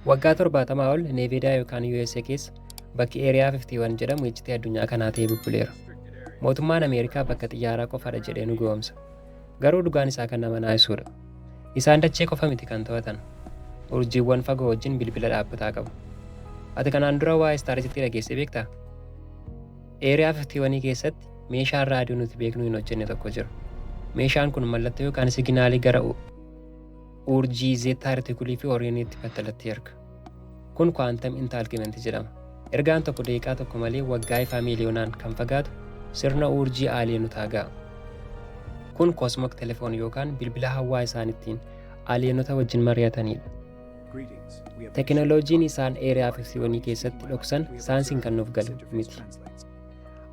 Waggaa 70 ol Neeviidaa yookaan USA keessa bakki Eeriyaa 51 jedhamu iccitii addunyaa kanaa ta'ee bubbuleera. Mootummaan Amerikaa bakka xiyyaaraa qofaadha jedhee nu goomsa. Garuu dhugaan isaa kan nama naasisuudha. Isaan dachee qofa miti kan to'atan. Urjiiwwan fagoo wajjin bilbila dhaabbataa qabu. Ati kanaan dura waa'ee Icciitii dhageessee beektaa? Eeriyaa 51 keessatti meeshaan raadiyoo nuti beeknu hin hojjenne tokko jira. Meeshaan kun mallattoo yookaan siginaalii gara urjii zeettaa retikulii fi Orioniitti battalatti erga. Kun kwaantam intaalkimentii jedhama. Ergaan tokko daqiiqaa tokko malee waggaa ifaa miiliyoonaan kan fagaatu sirna urjii aliyenotaa ga'a. Kun koosmok telefoon yookaan bilbila hawaa isaan ittiin aliyenoota wajjin mari'atanidha. Teknooloojiin isaan Eeriyaa 51 keessatti dhoksan saayinsiin kan nuuf galu miti.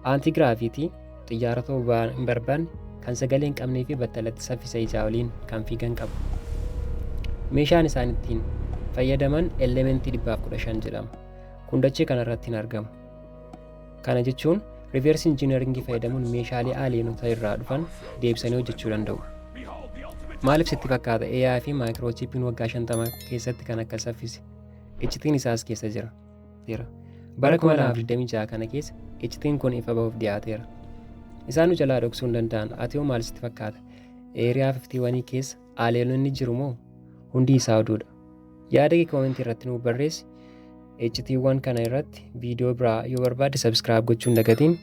Antigiraafitii xiyyaarota boba'aa hin barbaanne kan sagalee hin qabnee fi battalatti saffisa ijaa waliin kan fiigan qabu. Meeshaan isaan ittiin fayyadaman elementii 115 jedhama. Kun dachee kanarratti hin argamu. Kana jechuun riiversi injiinaringii fayyadamuun meeshaalee aliyenoota irraa dhufan deebisanii hojjechuu danda'u. Maaliif sitti fakkaata AI fi maayikiroochiipiin waggaa 50 keessatti kan akka saffise? Iccitiin isaas keessa jira. Bara 2026 kana keessa iccitiin kun ifa bahuuf dhiyaateera. Isaan nu jalaa dhoksuu hin danda'an. Ati hoo maal sitti fakkaata? Eeriyaa 51 keessa aliyenoonni jiru moo hundi isaa oduudha? Yaada kee koomentii irratti nuuf barreessi. Iccitiiwwan kana irratti viidiyoo biraa yoo barbaadde sabskiraayib gochuun dagatiin.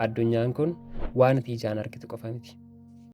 Addunyaan kun waan ati ijaan argitu qofa miti.